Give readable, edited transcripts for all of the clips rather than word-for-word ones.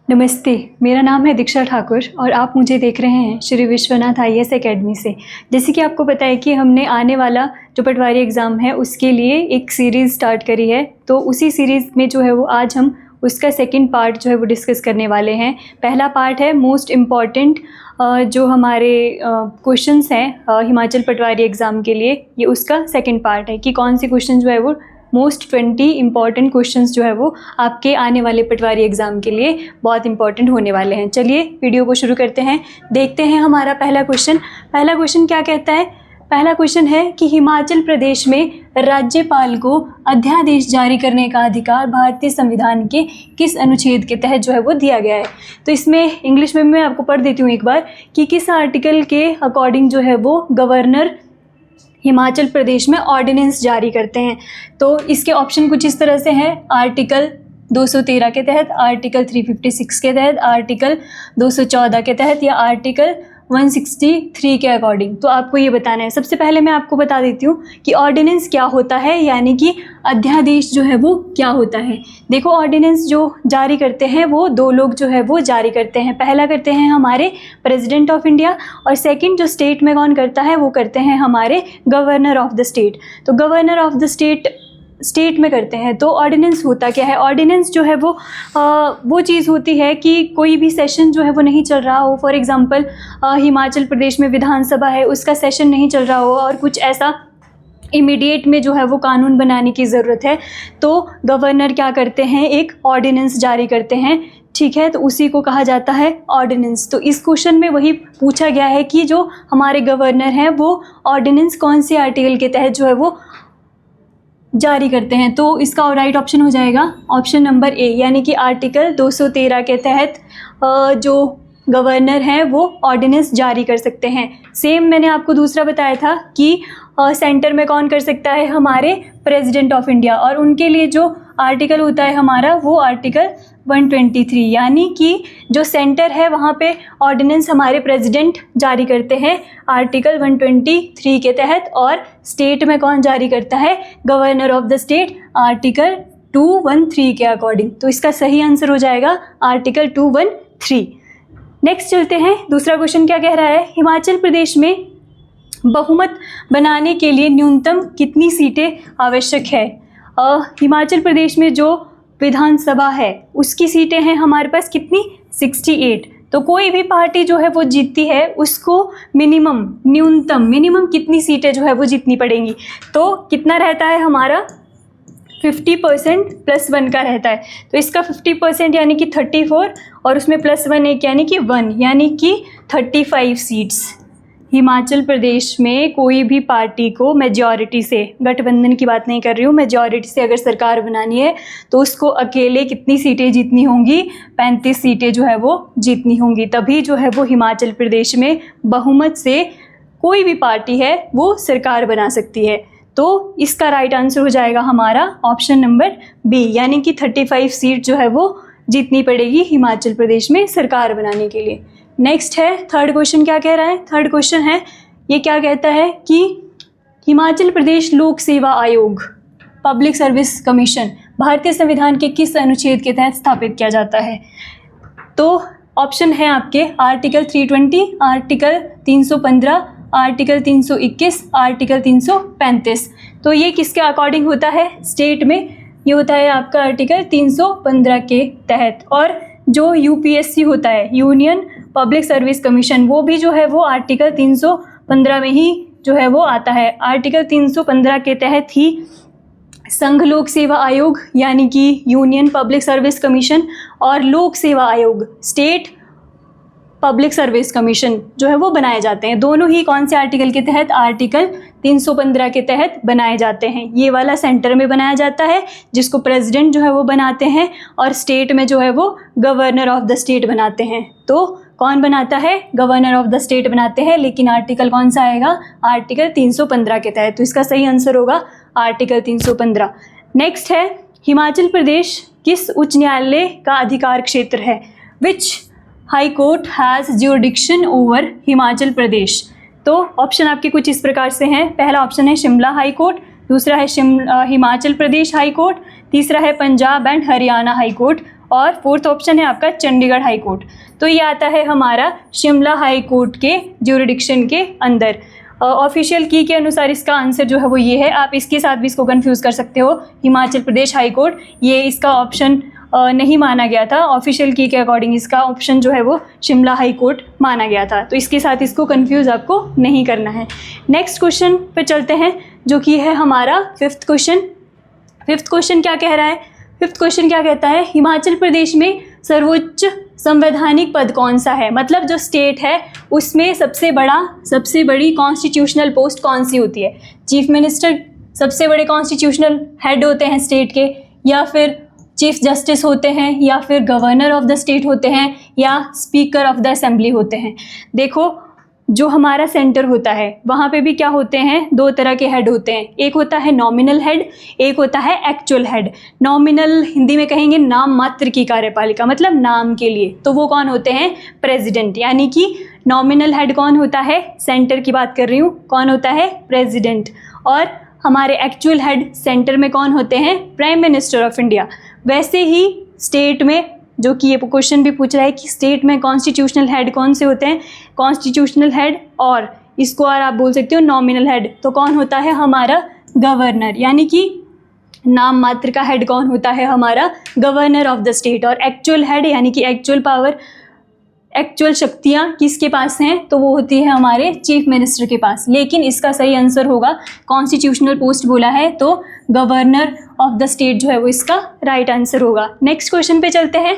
नमस्ते, मेरा नाम है दीक्षा ठाकुर और आप मुझे देख रहे हैं श्री विश्वनाथ IAS एकेडमी से। जैसे कि आपको पता है कि हमने आने वाला जो पटवारी एग्ज़ाम है उसके लिए एक सीरीज़ स्टार्ट करी है, तो उसी सीरीज़ में जो है वो आज हम उसका सेकंड पार्ट जो है वो डिस्कस करने वाले हैं। पहला पार्ट है मोस्ट इम्पॉर्टेंट जो हमारे क्वेश्चंस हैं हिमाचल पटवारी एग्ज़ाम के लिए, ये उसका सेकंड पार्ट है कि कौन से क्वेश्चन जो है वो मोस्ट 20 इंपॉर्टेंट क्वेश्चंस जो है वो आपके आने वाले पटवारी एग्ज़ाम के लिए बहुत इंपॉर्टेंट होने वाले हैं। चलिए वीडियो को शुरू करते हैं, देखते हैं हमारा पहला क्वेश्चन। पहला क्वेश्चन क्या कहता है? पहला क्वेश्चन है कि हिमाचल प्रदेश में राज्यपाल को अध्यादेश जारी करने का अधिकार भारतीय संविधान के किस अनुच्छेद के तहत जो है वो दिया गया है। तो इसमें इंग्लिश में मैं आपको पढ़ देती हूँ एक बार कि किस आर्टिकल के अकॉर्डिंग जो है वो गवर्नर हिमाचल प्रदेश में ऑर्डिनेंस जारी करते हैं। तो इसके ऑप्शन कुछ इस तरह से हैं, आर्टिकल 213 के तहत, आर्टिकल 356 के तहत, आर्टिकल 214 के तहत या आर्टिकल 163 के अकॉर्डिंग। तो आपको ये बताना है। सबसे पहले मैं आपको बता देती हूँ कि ऑर्डिनेंस क्या होता है, यानी कि अध्यादेश जो है वो क्या होता है। देखो, ऑर्डिनेंस जो जारी करते हैं वो दो लोग जो है वो जारी करते हैं। पहला करते हैं हमारे प्रेसिडेंट ऑफ इंडिया और सेकंड जो स्टेट में कौन करता है वो करते हैं हमारे गवर्नर ऑफ द स्टेट। तो गवर्नर ऑफ द स्टेट में करते हैं। तो ऑर्डिनेंस होता क्या है? ऑर्डिनेंस जो है वो चीज़ होती है कि कोई भी सेशन जो है वो नहीं चल रहा हो। फॉर एग्जांपल हिमाचल प्रदेश में विधानसभा है, उसका सेशन नहीं चल रहा हो और कुछ ऐसा इमीडिएट में जो है वो कानून बनाने की ज़रूरत है, तो गवर्नर क्या करते हैं, एक ऑर्डिनेंस जारी करते हैं। ठीक है, तो उसी को कहा जाता है ऑर्डिनेंस। तो इस क्वेश्चन में वही पूछा गया है कि जो हमारे गवर्नर हैं वो ऑर्डिनेंस कौन से आर्टिकल के तहत जो है वो जारी करते हैं। तो इसका राइट ऑप्शन हो जाएगा ऑप्शन नंबर ए, यानी कि आर्टिकल 213 के तहत जो गवर्नर हैं वो ऑर्डिनेंस जारी कर सकते हैं। सेम मैंने आपको दूसरा बताया था कि सेंटर में कौन कर सकता है, हमारे प्रेसिडेंट ऑफ इंडिया, और उनके लिए जो आर्टिकल होता है हमारा वो आर्टिकल 123, यानी कि जो सेंटर है वहाँ पे ऑर्डिनेंस हमारे प्रेसिडेंट जारी करते हैं आर्टिकल 123 के तहत, और स्टेट में कौन जारी करता है, governor of the state, article 213 के अकॉर्डिंग। तो इसका सही आंसर हो जाएगा आर्टिकल 213। नेक्स्ट चलते हैं, दूसरा क्वेश्चन क्या कह रहा है, हिमाचल प्रदेश में बहुमत बनाने के लिए न्यूनतम कितनी सीटें आवश्यक है। हिमाचल प्रदेश में जो विधानसभा है उसकी सीटें हैं हमारे पास कितनी, 68। तो कोई भी पार्टी जो है वो जीतती है उसको मिनिमम कितनी सीटें जो है वो जीतनी पड़ेंगी। तो कितना रहता है हमारा, 50% +1 का रहता है। तो इसका 50% यानी कि 34 और उसमें +1 एक यानी कि 1, यानी कि 35 सीट्स। हिमाचल प्रदेश में कोई भी पार्टी को मेजॉरिटी से, गठबंधन की बात नहीं कर रही हूँ, मेजॉरिटी से अगर सरकार बनानी है तो उसको अकेले कितनी सीटें जीतनी होंगी, 35 सीटें जो है वो जीतनी होंगी। तभी जो है वो हिमाचल प्रदेश में बहुमत से कोई भी पार्टी है वो सरकार बना सकती है। तो इसका राइट आंसर हो जाएगा हमारा ऑप्शन नंबर बी, यानी कि 35 सीट जो है वो जीतनी पड़ेगी हिमाचल प्रदेश में सरकार बनाने के लिए। नेक्स्ट है, थर्ड क्वेश्चन क्या कह रहा है, थर्ड क्वेश्चन है ये क्या कहता है कि हिमाचल प्रदेश लोक सेवा आयोग, पब्लिक सर्विस कमीशन भारतीय संविधान के किस अनुच्छेद के तहत स्थापित किया जाता है। तो ऑप्शन है आपके आर्टिकल 320, आर्टिकल 315, आर्टिकल 321, आर्टिकल 335। तो ये किसके अकॉर्डिंग होता है, स्टेट में ये होता है आपका आर्टिकल 315 के तहत। और जो UPSC होता है, यूनियन पब्लिक सर्विस कमीशन, वो भी जो है वो आर्टिकल 315 में ही जो है वो आता है। आर्टिकल 315 के तहत ही संघ लोक सेवा आयोग यानी कि यूनियन पब्लिक सर्विस कमीशन और लोक सेवा आयोग स्टेट पब्लिक सर्विस कमीशन जो है वो बनाए जाते हैं। दोनों ही कौन से आर्टिकल के तहत, आर्टिकल 315 के तहत बनाए जाते हैं। ये वाला सेंटर में बनाया जाता है जिसको प्रेसिडेंट जो है वो बनाते हैं, और स्टेट में जो है वो गवर्नर ऑफ द स्टेट बनाते हैं। तो कौन बनाता है, गवर्नर ऑफ द स्टेट बनाते हैं, लेकिन आर्टिकल कौन सा आएगा, आर्टिकल 315 के तहत। तो इसका सही आंसर होगा आर्टिकल 315। नेक्स्ट है, हिमाचल प्रदेश किस उच्च न्यायालय का अधिकार क्षेत्र है, which high court has jurisdiction over Himachal Pradesh. तो ऑप्शन आपके कुछ इस प्रकार से हैं। पहला ऑप्शन है शिमला हाई कोर्ट, दूसरा है हिमाचल प्रदेश हाई कोर्ट, तीसरा है Punjab and Haryana high court, और फोर्थ ऑप्शन है आपका चंडीगढ़ हाई कोर्ट। तो ये आता है हमारा शिमला हाई कोर्ट के ज्यूरिडिक्शन के अंदर। ऑफिशियल की के अनुसार इसका आंसर जो है वो ये है। आप इसके साथ भी इसको कंफ्यूज कर सकते हो, हिमाचल प्रदेश हाई कोर्ट, ये इसका ऑप्शन नहीं माना गया था। ऑफिशियल की के अकॉर्डिंग इसका ऑप्शन जो है वो शिमला हाई कोर्ट माना गया था, तो इसके साथ इसको कंफ्यूज आपको नहीं करना है। नेक्स्ट क्वेश्चन पे चलते हैं, जो कि है हमारा फिफ्थ क्वेश्चन। फिफ्थ क्वेश्चन क्या कह रहा है? फिफ्थ क्वेश्चन क्या कहता है? हिमाचल प्रदेश में सर्वोच्च संवैधानिक पद कौन सा है? मतलब जो स्टेट है उसमें सबसे बड़ी कॉन्स्टिट्यूशनल पोस्ट कौन सी होती है? चीफ मिनिस्टर सबसे बड़े कॉन्स्टिट्यूशनल हेड होते हैं स्टेट के, या फिर चीफ जस्टिस होते हैं, या फिर गवर्नर ऑफ द स्टेट होते हैं, या स्पीकर ऑफ द असेंबली होते हैं। देखो, जो हमारा सेंटर होता है वहाँ पे भी क्या होते हैं? दो तरह के हेड होते हैं। एक होता है नॉमिनल हेड, एक होता है एक्चुअल हेड। नॉमिनल हिंदी में कहेंगे नाम मात्र की कार्यपालिका, मतलब नाम के लिए, तो वो कौन होते हैं? प्रेसिडेंट। यानी कि नॉमिनल हेड कौन होता है? सेंटर की बात कर रही हूँ, कौन होता है? प्रेसिडेंट। और हमारे एक्चुअल हेड सेंटर में कौन होते हैं? Prime minister of India. वैसे ही स्टेट में, जो कि ये क्वेश्चन भी पूछ रहा है कि स्टेट में कॉन्स्टिट्यूशनल हेड कौन से होते हैं? कॉन्स्टिट्यूशनल हेड, और इसको और आप बोल सकते हो नॉमिनल हेड, तो कौन होता है? हमारा गवर्नर। यानी कि नाम मात्र का हेड कौन होता है? हमारा गवर्नर ऑफ द स्टेट। और एक्चुअल हेड यानी कि एक्चुअल पावर, एक्चुअल शक्तियाँ किसके पास हैं? तो वो होती है हमारे चीफ मिनिस्टर के पास। लेकिन इसका सही आंसर होगा, कॉन्स्टिट्यूशनल पोस्ट बोला है तो गवर्नर ऑफ द स्टेट जो है वो इसका राइट आंसर होगा। नेक्स्ट क्वेश्चन पे चलते हैं।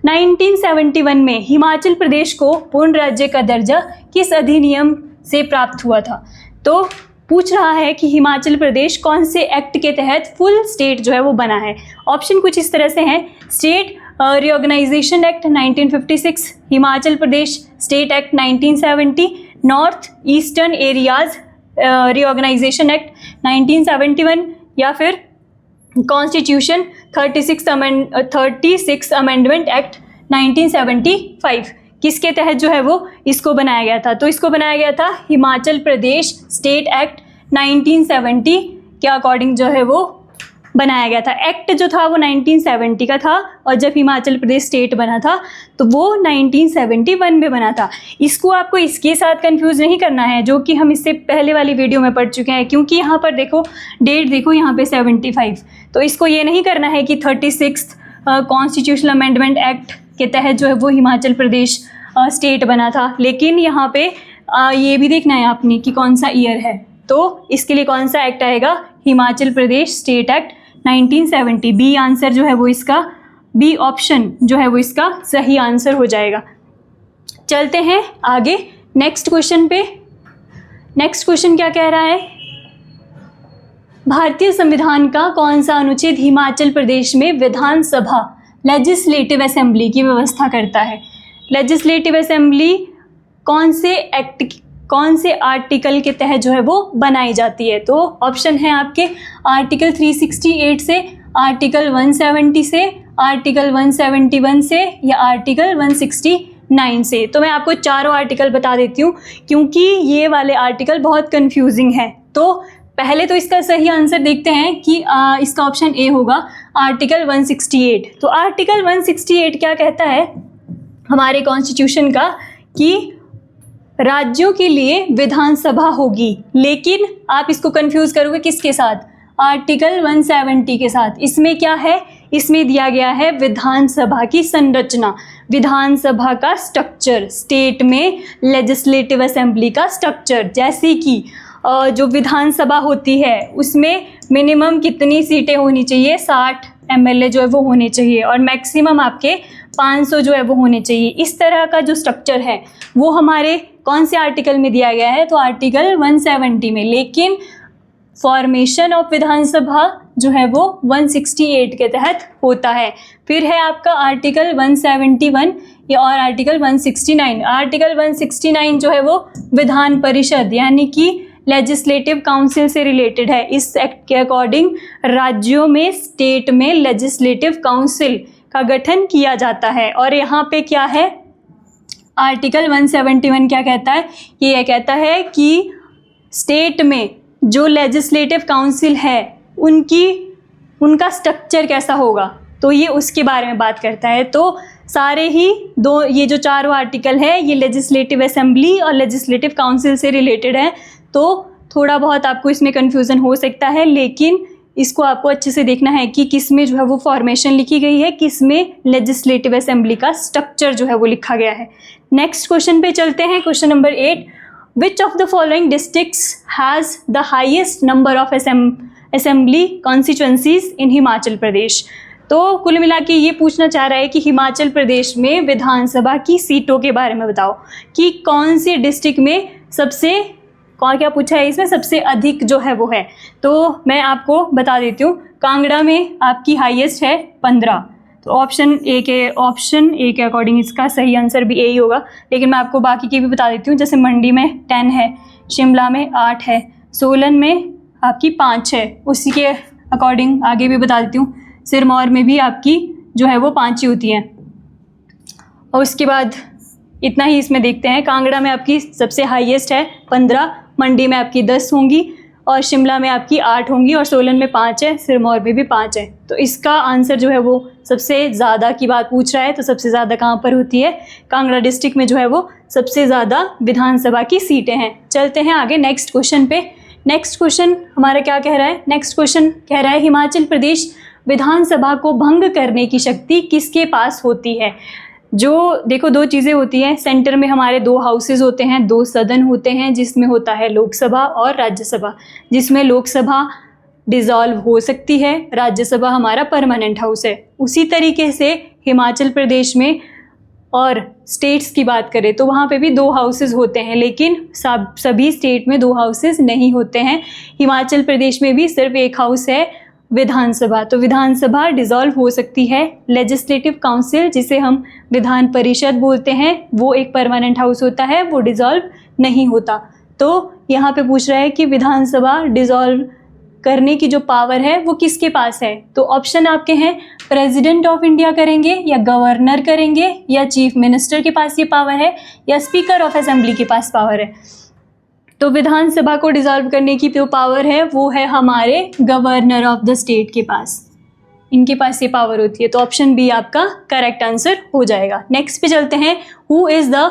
1971 में हिमाचल प्रदेश को पूर्ण राज्य का दर्जा किस अधिनियम से प्राप्त हुआ था? तो पूछ रहा है कि हिमाचल प्रदेश कौन से एक्ट के तहत फुल स्टेट जो है वो बना है। ऑप्शन कुछ इस तरह से हैं: state reorganisation act 1956, Himachal Pradesh state act 1970, north eastern areas reorganisation act 1971, या फिर कॉन्स्टिट्यूशन 36 अमेंडमेंट एक्ट 1975। किसके तहत जो है वो इसको बनाया गया था? तो इसको बनाया गया था हिमाचल प्रदेश स्टेट एक्ट 1970 के अकॉर्डिंग जो है वो बनाया गया था। एक्ट जो था वो 1970 का था, और जब हिमाचल प्रदेश स्टेट बना था तो वो 1971 में बना था। इसको आपको इसके साथ कंफ्यूज नहीं करना है, जो कि हम इससे पहले वाली वीडियो में पढ़ चुके हैं, क्योंकि यहाँ पर देखो डेट, देखो यहाँ पे 75। तो इसको ये नहीं करना है कि 36 कॉन्स्टिट्यूशनल अमेंडमेंट एक्ट के तहत जो है वो हिमाचल प्रदेश स्टेट बना था। लेकिन यहाँ पे ये भी देखना है आपने कि कौन सा ईयर है, तो इसके लिए कौन सा एक्ट आएगा? Himachal Pradesh state act 1970। B answer जो है वो इसका, बी ऑप्शन जो है वो इसका सही आंसर हो जाएगा। चलते हैं आगे नेक्स्ट क्वेश्चन पे। नेक्स्ट क्वेश्चन क्या कह रहा है? भारतीय संविधान का कौन सा अनुच्छेद हिमाचल प्रदेश में विधानसभा लेजिस्लेटिव असेंबली की व्यवस्था करता है? लेजिस्लेटिव असेंबली कौन से एक्ट, कौन से आर्टिकल के तहत जो है वो बनाई जाती है? तो ऑप्शन है आपके आर्टिकल 368 से, आर्टिकल 170 से, आर्टिकल 171 से, या आर्टिकल 169 से। तो मैं आपको चारों आर्टिकल बता देती हूँ, क्योंकि ये वाले आर्टिकल बहुत कंफ्यूजिंग है। तो पहले तो इसका सही आंसर देखते हैं कि इसका ऑप्शन ए होगा, आर्टिकल 168। तो आर्टिकल 168 क्या कहता है हमारे कॉन्स्टिट्यूशन का? कि राज्यों के लिए विधानसभा होगी। लेकिन आप इसको कंफ्यूज करोगे किसके साथ? आर्टिकल 170 के साथ। इसमें क्या है? इसमें दिया गया है विधानसभा की संरचना, विधानसभा का स्ट्रक्चर, स्टेट में लेजिस्लेटिव असेंबली का स्ट्रक्चर। जैसे कि जो विधानसभा होती है उसमें मिनिमम कितनी सीटें होनी चाहिए? 60 MLA जो है वो होने चाहिए, और मैक्सिमम आपके 500 जो है वो होने चाहिए। इस तरह का जो स्ट्रक्चर है वो हमारे कौन से आर्टिकल में दिया गया है? तो आर्टिकल 170 में। लेकिन फॉर्मेशन ऑफ विधानसभा जो है वो 168 के तहत होता है। फिर है आपका आर्टिकल 171 या और आर्टिकल 169। आर्टिकल 169 जो है वो विधान परिषद यानी कि लेजिस्लेटिव काउंसिल से रिलेटेड है। इस एक्ट के अकॉर्डिंग राज्यों में, स्टेट में लेजिस्लेटिव काउंसिल का गठन किया जाता है। और यहाँ पे क्या है? आर्टिकल 171 क्या कहता है? ये कहता है कि स्टेट में जो लेजिस्लेटिव काउंसिल है उनका स्ट्रक्चर कैसा होगा? तो ये उसके बारे में बात करता है। तो सारे ही दो ये जो चारों आर्टिकल है ये लेजिस्लेटिव असेंबली और लेजिस्लेटिव काउंसिल से रिलेटेड है। तो थोड़ा बहुत आपको इसमें कन्फ्यूज़न हो सकता है, लेकिन इसको आपको अच्छे से देखना है कि किस में जो है वो फॉर्मेशन लिखी गई है, किस में लेजिस्लेटिव असेंबली का स्ट्रक्चर जो है वो लिखा गया है। नेक्स्ट क्वेश्चन पे चलते हैं। Question number 8, which of the following districts has the highest number of assembly constituencies in Himachal Pradesh. तो कुल मिला के ये पूछना चाह रहा है कि हिमाचल प्रदेश में विधानसभा की सीटों के बारे में बताओ कि कौन सी डिस्ट्रिक्ट में सबसे क्या पूछा है इसमें सबसे अधिक जो है वो है। तो मैं आपको बता देती हूँ, कांगड़ा में आपकी हाईएस्ट है 15। तो ऑप्शन ए के अकॉर्डिंग इसका सही आंसर भी ए ही होगा, लेकिन मैं आपको बाकी के भी बता देती हूँ। जैसे मंडी में 10 है, शिमला में 8 है, सोलन में आपकी 5 है। उसी के अकॉर्डिंग आगे भी बता देती हूँ, सिरमौर में भी आपकी जो है वो 5 ही होती हैं। और उसके बाद इतना ही इसमें देखते हैं। कांगड़ा में आपकी सबसे हाईएस्ट है 15, मंडी में आपकी 10 होंगी, और शिमला में आपकी 8 होंगी, और सोलन में 5 है, सिरमौर में भी 5 है। तो इसका आंसर जो है वो सबसे ज़्यादा की बात पूछ रहा है, तो सबसे ज़्यादा कहाँ पर होती है? कांगड़ा डिस्ट्रिक्ट में जो है वो सबसे ज़्यादा विधानसभा की सीटें हैं। चलते हैं आगे नेक्स्ट क्वेश्चन पे। नेक्स्ट क्वेश्चन हमारा क्या कह रहा है? नेक्स्ट क्वेश्चन कह रहा है हिमाचल प्रदेश विधानसभा को भंग करने की शक्ति किसके पास होती है? जो देखो, दो चीज़ें होती हैं। सेंटर में हमारे 2 हाउसेज होते हैं, 2 सदन होते हैं, जिसमें होता है लोकसभा और राज्यसभा, जिसमें लोकसभा डिज़ोल्व हो सकती है, राज्यसभा हमारा परमानेंट हाउस है। उसी तरीके से हिमाचल प्रदेश में और स्टेट्स की बात करें तो वहाँ पे भी 2 हाउसेज होते हैं, लेकिन सभी स्टेट में 2 हाउसेज नहीं होते हैं। हिमाचल प्रदेश में भी सिर्फ 1 हाउस है, विधानसभा। तो विधानसभा डिज़ोल्व हो सकती है। लेजिस्लेटिव काउंसिल, जिसे हम विधान परिषद बोलते हैं, वो एक परमानेंट हाउस होता है, वो डिज़ोल्व नहीं होता। तो यहाँ पे पूछ रहा है कि विधानसभा डिज़ोल्व करने की जो पावर है वो किसके पास है? तो ऑप्शन आपके हैं, प्रेसिडेंट ऑफ इंडिया करेंगे, या गवर्नर करेंगे, या चीफ मिनिस्टर के पास ये पावर है, या स्पीकर ऑफ असेंबली के पास पावर है। तो विधानसभा को डिज़ोल्व करने की जो पावर है वो है हमारे गवर्नर ऑफ द स्टेट के पास, इनके पास ये पावर होती है। तो ऑप्शन बी आपका करेक्ट आंसर हो जाएगा। नेक्स्ट पे चलते हैं, who is the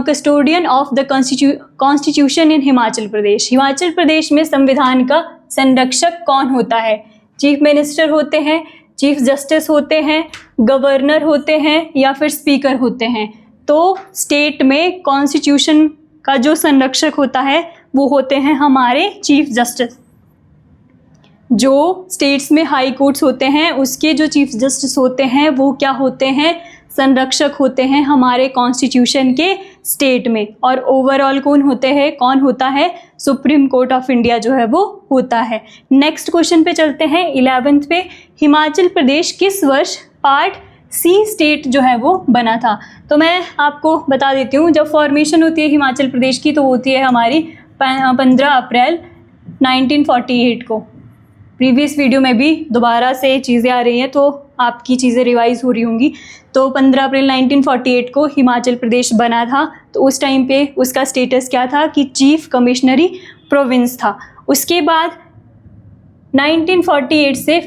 custodian of the constitution in Himachal Pradesh. Himachal Pradesh में संविधान का संरक्षक कौन होता है? चीफ मिनिस्टर होते हैं, चीफ जस्टिस होते हैं, गवर्नर होते हैं, या फिर स्पीकर होते हैं? तो स्टेट में कॉन्स्टिट्यूशन का जो संरक्षक होता है वो होते हैं हमारे चीफ जस्टिस। जो स्टेट्स में हाई कोर्ट्स होते हैं उसके जो चीफ जस्टिस होते हैं वो क्या होते हैं? संरक्षक होते हैं हमारे कॉन्स्टिट्यूशन के स्टेट में। और ओवरऑल कौन होता है? सुप्रीम कोर्ट ऑफ इंडिया जो है वो होता है। नेक्स्ट क्वेश्चन पे चलते हैं, 11th पे। हिमाचल प्रदेश किस वर्ष पार्ट सी स्टेट जो है वो बना था? तो मैं आपको बता देती हूँ, जब फॉर्मेशन होती है हिमाचल प्रदेश की तो होती है हमारी 15 अप्रैल 1948 को। प्रीवियस वीडियो में भी दोबारा से चीज़ें आ रही हैं तो आपकी चीज़ें रिवाइज हो रही होंगी। तो 15 अप्रैल 1948 को हिमाचल प्रदेश बना था। तो उस टाइम पे उसका स्टेटस क्या था कि चीफ कमिश्नरी प्रोविंस था। उसके बाद 1948 से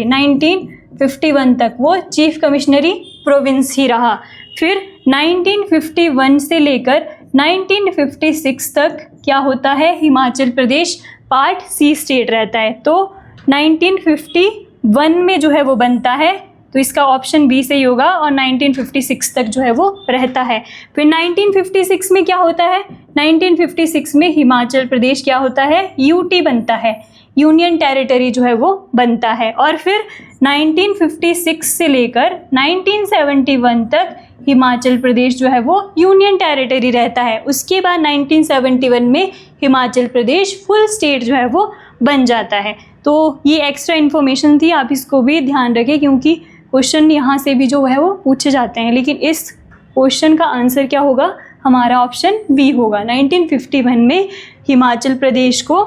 1951 तक वो चीफ कमिश्नरी प्रोविंस ही रहा। फिर 1951 से लेकर 1956 तक क्या होता है? हिमाचल प्रदेश पार्ट सी स्टेट रहता है। तो 1951 में जो है वो बनता है, तो इसका ऑप्शन बी से ही होगा, और 1956 तक जो है वो रहता है। फिर 1956 में क्या होता है? 1956 में हिमाचल प्रदेश क्या होता है? यूटी बनता है, यूनियन टेरिटरी जो है वो बनता है। और फिर 1956 से लेकर 1971 तक हिमाचल प्रदेश जो है वो यूनियन टेरिटरी रहता है। उसके बाद 1971 में हिमाचल प्रदेश फुल स्टेट जो है वो बन जाता है। तो ये एक्स्ट्रा इन्फॉर्मेशन थी, आप इसको भी ध्यान रखें क्योंकि क्वेश्चन यहाँ से भी जो है वो पूछे जाते हैं। लेकिन इस क्वेश्चन का आंसर क्या होगा? हमारा ऑप्शन बी होगा। 1951 में हिमाचल प्रदेश को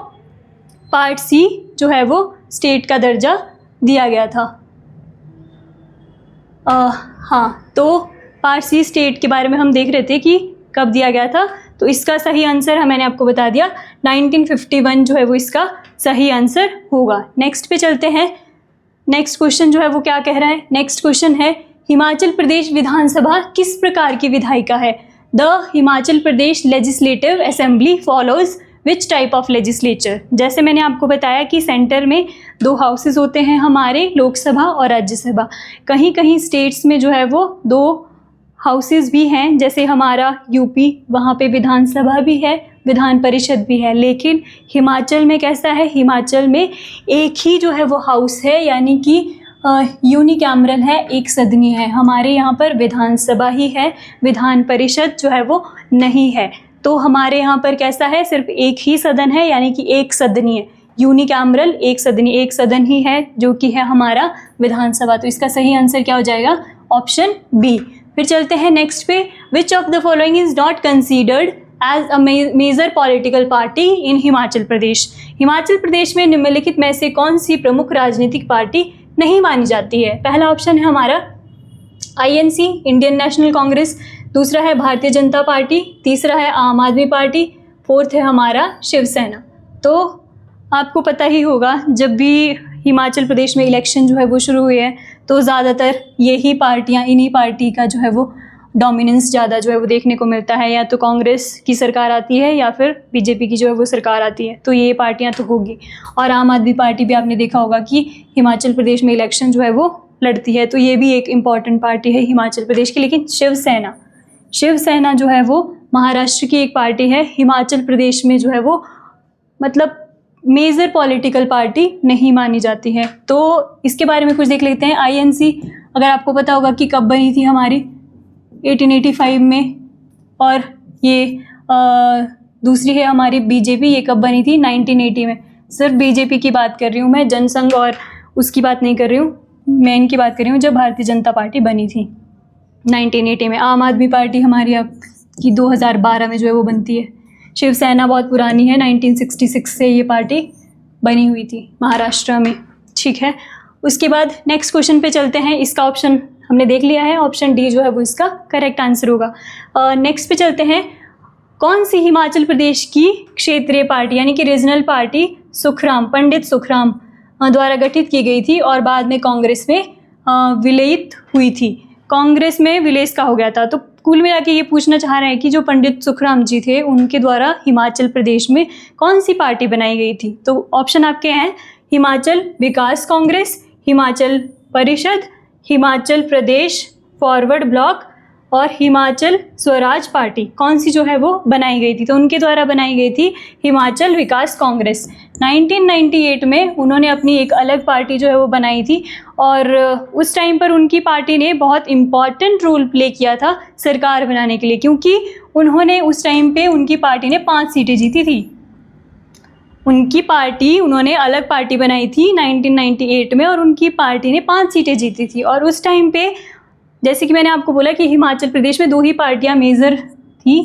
पार्ट सी जो है वो स्टेट का दर्जा दिया गया था। हाँ, तो पार्ट सी स्टेट के बारे में हम देख रहे थे कि कब दिया गया था। तो इसका सही आंसर मैंने आपको बता दिया, 1951 जो है वो इसका सही आंसर होगा। नेक्स्ट पे चलते हैं, नेक्स्ट क्वेश्चन जो है वो क्या कह रहा है, नेक्स्ट क्वेश्चन है हिमाचल प्रदेश विधानसभा किस प्रकार की विधायिका है। The Himachal Pradesh legislative assembly follows which type of legislature. जैसे मैंने आपको बताया कि सेंटर में 2 हाउसेस होते हैं हमारे, लोकसभा और राज्यसभा। कहीं कहीं स्टेट्स में जो है वो 2 हाउसेस भी हैं, जैसे हमारा यूपी, वहाँ पे विधानसभा भी है, विधान परिषद भी है। लेकिन हिमाचल में कैसा है, हिमाचल में एक ही जो है वो हाउस है, यानी कि यूनिकैमरल है, एक सदनी है। हमारे यहाँ पर विधानसभा ही है, विधान परिषद जो है वो नहीं है। तो हमारे यहाँ पर कैसा है, सिर्फ एक ही सदन है, यानी कि एक सदनी है, यूनिकैमरल एक सदनी, एक सदन ही है जो कि है हमारा विधानसभा। तो इसका सही आंसर क्या हो जाएगा, ऑप्शन बी। फिर चलते हैं नेक्स्ट पे, which of the following is not considered as a major political party in Himachal Pradesh. Himachal Pradesh में निम्नलिखित में से कौन सी प्रमुख राजनीतिक पार्टी नहीं मानी जाती है। पहला ऑप्शन है हमारा INC, इंडियन नेशनल कांग्रेस, दूसरा है भारतीय जनता पार्टी, तीसरा है आम आदमी पार्टी, फोर्थ है हमारा शिवसेना। तो आपको पता ही होगा, जब भी हिमाचल प्रदेश में इलेक्शन जो है वो शुरू हुए हैं तो ज़्यादातर यही पार्टियां, इन्हीं पार्टी का जो है वो डोमिनेंस ज़्यादा जो है वो देखने को मिलता है। या तो कांग्रेस की सरकार आती है या फिर बीजेपी की जो है वो सरकार आती है, तो ये पार्टियां तो होगी। और आम आदमी पार्टी भी आपने देखा होगा कि हिमाचल प्रदेश में इलेक्शन जो है वो लड़ती है, तो ये भी एक इम्पॉर्टेंट पार्टी है हिमाचल प्रदेश की। लेकिन शिवसेना जो है वो महाराष्ट्र की एक पार्टी है, हिमाचल प्रदेश में जो है वो मतलब मेजर पॉलिटिकल पार्टी नहीं मानी जाती है। तो इसके बारे में कुछ देख लेते हैं। INC अगर आपको पता होगा कि कब बनी थी, हमारी 1885 में। और ये दूसरी है हमारी BJP, ये कब बनी थी, 1980 में। सिर्फ BJP की बात कर रही हूँ मैं, जनसंघ और उसकी बात नहीं कर रही हूँ, मैं इनकी बात कर रही हूँ जब भारतीय जनता पार्टी बनी थी 1980 में। आम आदमी पार्टी हमारी अब की 2012 में जो है वो बनती है। शिवसेना बहुत पुरानी है, 1966 से ये पार्टी बनी हुई थी महाराष्ट्र में, ठीक है। उसके बाद नेक्स्ट क्वेश्चन पे चलते हैं। इसका ऑप्शन हमने देख लिया है, ऑप्शन डी जो है वो इसका करेक्ट आंसर होगा। नेक्स्ट पे चलते हैं, कौन सी हिमाचल प्रदेश की क्षेत्रीय पार्टी यानी कि रीजनल पार्टी सुखराम, पंडित सुखराम द्वारा गठित की गई थी और बाद में कांग्रेस में विलयित हुई थी। कांग्रेस में विलय का हो गया था। तो कुल मिला के ये पूछना चाह रहे हैं कि जो पंडित सुखराम जी थे उनके द्वारा हिमाचल प्रदेश में कौन सी पार्टी बनाई गई थी। तो ऑप्शन आपके हैं हिमाचल विकास कांग्रेस, हिमाचल परिषद, हिमाचल प्रदेश फॉरवर्ड ब्लॉक और हिमाचल स्वराज पार्टी। कौन सी जो है वो बनाई गई थी, तो उनके द्वारा बनाई गई थी हिमाचल विकास कांग्रेस। 1998 में उन्होंने अपनी एक अलग पार्टी जो है वो बनाई थी और उस टाइम पर उनकी पार्टी ने बहुत इम्पॉर्टेंट रोल प्ले किया था सरकार बनाने के लिए, क्योंकि उन्होंने उस टाइम पे उनकी पार्टी ने 5 सीटें जीती थी। उन्होंने अलग पार्टी बनाई थी 1998 में और उनकी पार्टी ने 5 सीटें जीती थी। और उस टाइम पे जैसे कि मैंने आपको बोला कि हिमाचल प्रदेश में 2 ही पार्टियां मेजर थी,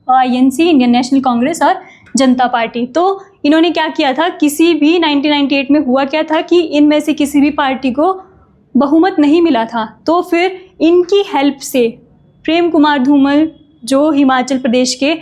INC इंडियन नेशनल कांग्रेस और जनता पार्टी। तो इन्होंने क्या किया था, किसी भी 1998 में हुआ क्या था कि इनमें से किसी भी पार्टी को बहुमत नहीं मिला था। तो फिर इनकी हेल्प से प्रेम कुमार धूमल जो हिमाचल प्रदेश के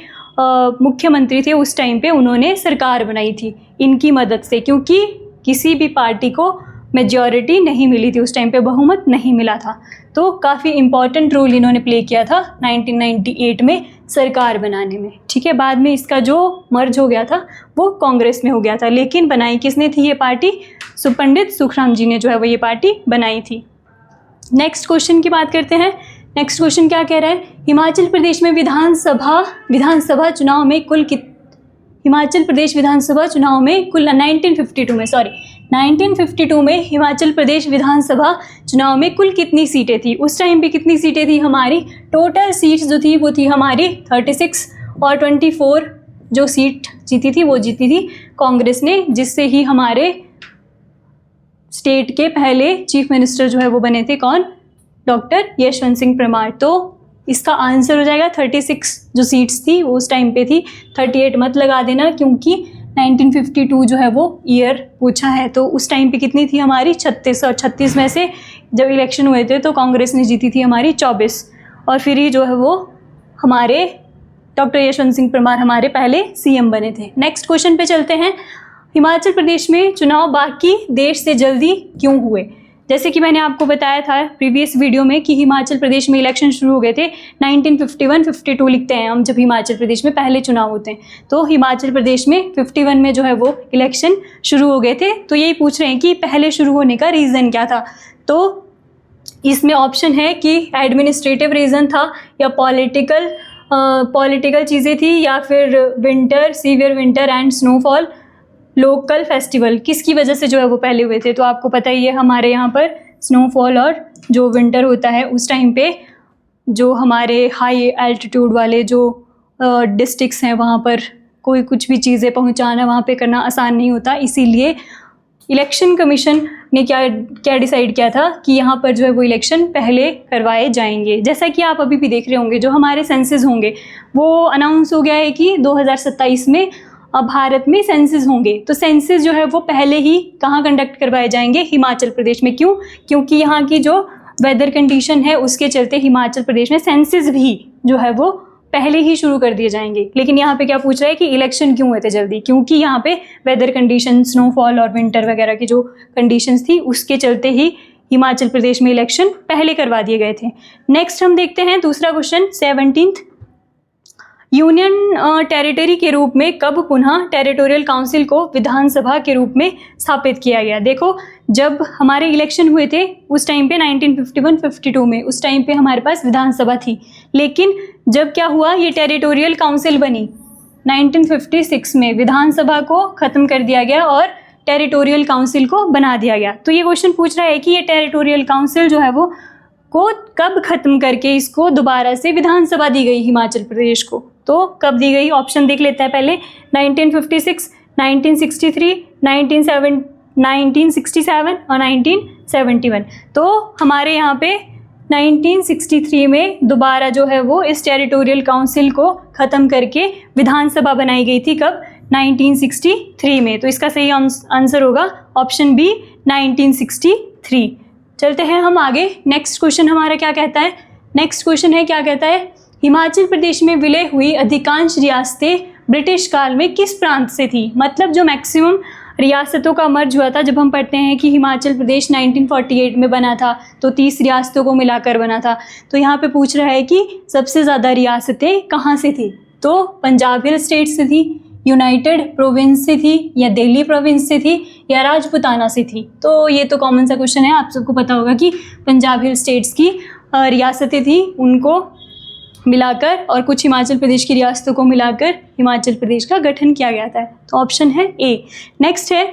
मुख्यमंत्री थे उस टाइम पे, उन्होंने सरकार बनाई थी इनकी मदद से, क्योंकि किसी भी पार्टी को मेजॉरिटी नहीं मिली थी उस टाइम पे, बहुमत नहीं मिला था। तो काफ़ी इम्पॉर्टेंट रोल इन्होंने प्ले किया था 1998 में सरकार बनाने में, ठीक है। बाद में इसका जो मर्ज हो गया था वो कांग्रेस में हो गया था, लेकिन बनाई किसने थी ये पार्टी, पंडित सुखराम जी ने जो है वो ये पार्टी बनाई थी। नेक्स्ट क्वेश्चन की बात करते हैं। नेक्स्ट क्वेश्चन क्या कह रहा है, हिमाचल प्रदेश में विधानसभा चुनाव में कुल हिमाचल प्रदेश विधानसभा चुनाव में कुल 1952 में हिमाचल प्रदेश विधानसभा चुनाव में कुल कितनी सीटें थी। उस टाइम पे कितनी सीटें थी हमारी, टोटल सीट्स जो थी वो थी हमारी 36 और 24 जो सीट जीती थी वो जीती थी कांग्रेस ने, जिससे ही हमारे स्टेट के पहले चीफ मिनिस्टर जो है वो बने थे कौन, डॉक्टर यशवंत सिंह परमार। तो इसका आंसर हो जाएगा 36 जो सीट्स थी उस टाइम पे थी, 38 मत लगा देना क्योंकि 1952 जो है वो ईयर पूछा है। तो उस टाइम पे कितनी थी हमारी 36, और 36 में से जब इलेक्शन हुए थे तो कांग्रेस ने जीती थी हमारी 24, और फिर ही जो है वो हमारे डॉक्टर यशवंत सिंह परमार हमारे पहले CM बने थे। नेक्स्ट क्वेश्चन पे चलते हैं। हिमाचल प्रदेश में चुनाव बाकी देश से जल्दी क्यों हुए? जैसे कि मैंने आपको बताया था प्रीवियस वीडियो में कि हिमाचल प्रदेश में इलेक्शन शुरू हो गए थे 1951-52 लिखते हैं हम जब हिमाचल प्रदेश में पहले चुनाव होते हैं, तो हिमाचल प्रदेश में 51 में जो है वो इलेक्शन शुरू हो गए थे। तो यही पूछ रहे हैं कि पहले शुरू होने का रीज़न क्या था। तो इसमें ऑप्शन है कि एडमिनिस्ट्रेटिव रीज़न था या पॉलिटिकल चीज़ें थी या फिर winter, severe winter and snowfall, local festival, किसकी वजह से जो है वो पहले हुए थे। तो आपको पता ही है हमारे यहाँ पर स्नोफॉल और जो विंटर होता है उस टाइम पे जो हमारे हाई एल्टीट्यूड वाले जो डिस्ट्रिक्ट्स हैं वहाँ पर कोई कुछ भी चीज़ें पहुँचाना वहाँ पे करना आसान नहीं होता, इसीलिए इलेक्शन कमीशन ने क्या डिसाइड किया था कि यहाँ पर जो है वो इलेक्शन पहले करवाए जाएंगे। जैसा कि आप अभी भी देख रहे होंगे जो हमारे सेंसस होंगे वो अनाउंस हो गया है कि 2027 में भारत में सेंसस होंगे। तो सेंसस जो है वो पहले ही कहाँ कंडक्ट करवाए जाएंगे? हिमाचल प्रदेश में। क्यों? क्योंकि यहाँ की जो वेदर कंडीशन है उसके चलते हिमाचल प्रदेश में सेंसस भी जो है वो पहले ही शुरू कर दिए जाएंगे। लेकिन यहाँ पे क्या पूछ रहा है कि इलेक्शन क्यों हुए थे जल्दी? क्योंकि यहाँ पे वेदर कंडीशन, स्नोफॉल और विंटर वगैरह की जो कंडीशंस थी उसके चलते ही हिमाचल प्रदेश में इलेक्शन पहले करवा दिए गए थे। नेक्स्ट हम देखते हैं दूसरा क्वेश्चन 17th, यूनियन टेरिटरी के रूप में कब पुनः टेरिटोरियल काउंसिल को विधानसभा के रूप में स्थापित किया गया? देखो जब हमारे इलेक्शन हुए थे उस टाइम पे 1951-52 में, उस टाइम पे हमारे पास विधानसभा थी, लेकिन जब क्या हुआ ये टेरिटोरियल काउंसिल बनी 1956 में, विधानसभा को ख़त्म कर दिया गया और टेरिटोरियल काउंसिल को बना दिया गया। तो ये क्वेश्चन पूछ रहा है कि ये टेरिटोरियल काउंसिल जो है वो को कब ख़त्म करके इसको दोबारा से विधानसभा दी गई हिमाचल प्रदेश को? तो कब दी गई? ऑप्शन देख लेते हैं पहले। 1956, 1963, 1967 और 1971। तो हमारे यहाँ पे 1963 में दोबारा जो है वो इस टेरिटोरियल काउंसिल को ख़त्म करके विधानसभा बनाई गई थी। कब? 1963 में। तो इसका सही आंसर होगा ऑप्शन बी 1963। चलते हैं हम आगे। नेक्स्ट क्वेश्चन हमारा क्या कहता है? नेक्स्ट क्वेश्चन है क्या कहता है, हिमाचल प्रदेश में विलय हुई अधिकांश रियासतें ब्रिटिश काल में किस प्रांत से थी? मतलब जो मैक्सिमम रियासतों का मर्ज हुआ था, जब हम पढ़ते हैं कि हिमाचल प्रदेश 1948 में बना था तो 30 रियासतों को मिलाकर बना था, तो यहाँ पे पूछ रहा है कि सबसे ज़्यादा रियासतें कहाँ से थी? तो पंजाब हिल स्टेट से थी, यूनाइटेड प्रोविंस से थी, या दिल्ली प्रोविंस से थी, या राजपूताना से थी। तो ये तो कॉमन सा क्वेश्चन है, आप सबको पता होगा कि पंजाब हिल स्टेट्स की रियासतें थी, उनको मिलाकर और कुछ हिमाचल प्रदेश की रियासतों को मिलाकर हिमाचल प्रदेश का गठन किया गया था। तो ऑप्शन है ए। नेक्स्ट है,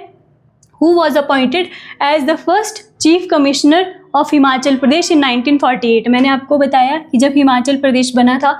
who was appointed as the first chief commissioner of Himachal Pradesh in 1948? मैंने आपको बताया कि जब हिमाचल प्रदेश बना था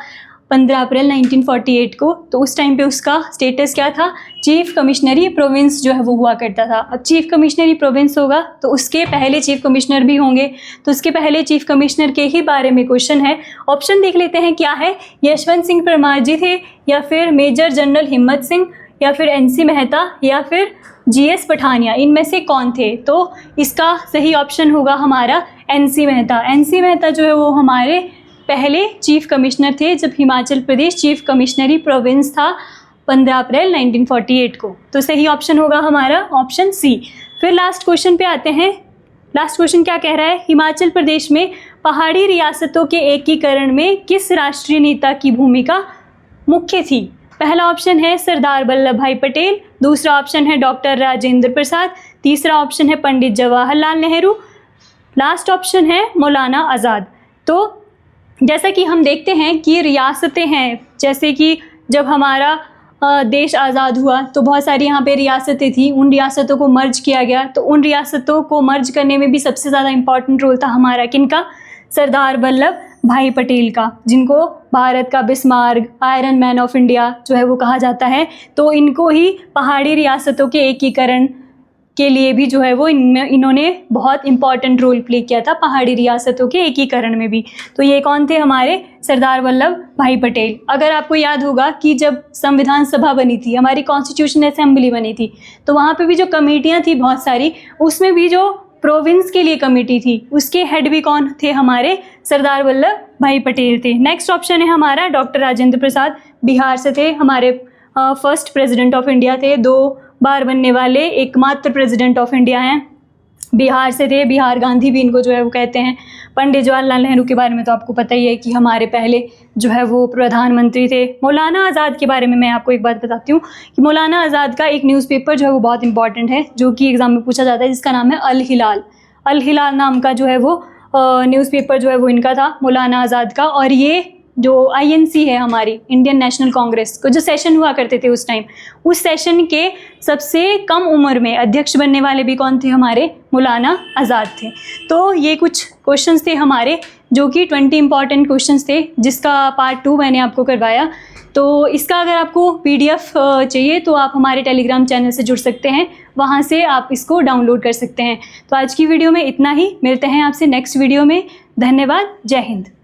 15 अप्रैल 1948 को, तो उस टाइम पे उसका स्टेटस क्या था? चीफ कमिश्नरी प्रोविंस जो है वो हुआ करता था। अब चीफ कमिश्नरी प्रोविंस होगा तो उसके पहले चीफ कमिश्नर भी होंगे, तो उसके पहले चीफ कमिश्नर के ही बारे में क्वेश्चन है। ऑप्शन देख लेते हैं क्या है। यशवंत सिंह परमार जी थे, या फिर मेजर जनरल हिम्मत सिंह, या फिर NC मेहता, या फिर GS पठानिया, इनमें से कौन थे? तो इसका सही ऑप्शन होगा हमारा NC मेहता। NC मेहता जो है वो हमारे पहले चीफ कमिश्नर थे जब हिमाचल प्रदेश चीफ कमिश्नरी प्रोविंस था 15 अप्रैल 1948 को। तो सही ऑप्शन होगा हमारा ऑप्शन सी। फिर लास्ट क्वेश्चन पे आते हैं। लास्ट क्वेश्चन क्या कह रहा है, हिमाचल प्रदेश में पहाड़ी रियासतों के एकीकरण में किस राष्ट्रीय नेता की भूमिका मुख्य थी? पहला ऑप्शन है सरदार वल्लभ भाई पटेल, दूसरा ऑप्शन है डॉक्टर राजेंद्र प्रसाद, तीसरा ऑप्शन है पंडित जवाहरलाल नेहरू, लास्ट ऑप्शन है मौलाना आज़ाद। तो जैसा कि हम देखते हैं कि रियासतें हैं, जैसे कि जब हमारा देश आज़ाद हुआ तो बहुत सारी यहाँ पे रियासतें थी, उन रियासतों को मर्ज किया गया। तो उन रियासतों को मर्ज करने में भी सबसे ज़्यादा इम्पॉर्टेंट रोल था हमारा किनका? सरदार वल्लभ भाई पटेल का, जिनको भारत का Bismarck, iron man of India जो है वो कहा जाता है। तो इनको ही पहाड़ी रियासतों के एकीकरण के लिए भी जो है वो इन्होंने बहुत इंपॉर्टेंट रोल प्ले किया था, पहाड़ी रियासतों के एकीकरण में भी। तो ये कौन थे? हमारे सरदार वल्लभ भाई पटेल। अगर आपको याद होगा कि जब संविधान सभा बनी थी, हमारी कॉन्स्टिट्यूशन असेंबली बनी थी, तो वहाँ पे भी जो कमेटियाँ थी बहुत सारी, उसमें भी जो प्रोविंस के लिए कमेटी थी उसके हेड भी कौन थे? हमारे सरदार वल्लभ भाई पटेल थे। नेक्स्ट ऑप्शन है हमारा डॉक्टर राजेंद्र प्रसाद, बिहार से थे, हमारे फर्स्ट प्रेसिडेंट ऑफ इंडिया थे, 2 बार बनने वाले एकमात्र प्रेसिडेंट ऑफ इंडिया हैं। बिहार से थे, बिहार गांधी भी इनको जो है वो कहते हैं। पंडित जवाहरलाल नेहरू के बारे में तो आपको पता ही है कि हमारे पहले जो है वो प्रधानमंत्री थे। मौलाना आज़ाद के बारे में मैं आपको एक बात बताती हूँ कि मौलाना आज़ाद का एक न्यूज़पेपर जो है वो बहुत इंपॉर्टेंट है, जो कि एग्ज़ाम में पूछा जाता है, जिसका नाम है अल हिलाल। अल हिलाल नाम का जो है वो न्यूज़पेपर जो है वो इनका था, मौलाना आज़ाद का। और ये जो INC है हमारी, इंडियन नेशनल कांग्रेस को जो सेशन हुआ करते थे उस टाइम, उस सेशन के सबसे कम उम्र में अध्यक्ष बनने वाले भी कौन थे? हमारे मौलाना आज़ाद थे। तो ये कुछ क्वेश्चंस थे हमारे, जो कि 20 इंपॉर्टेंट क्वेश्चंस थे, जिसका पार्ट 2 मैंने आपको करवाया। तो इसका अगर आपको PDF चाहिए तो आप हमारे टेलीग्राम चैनल से जुड़ सकते हैं, वहाँ से आप इसको डाउनलोड कर सकते हैं। तो आज की वीडियो में इतना ही, मिलते हैं आपसे नेक्स्ट वीडियो में। धन्यवाद, जय हिंद।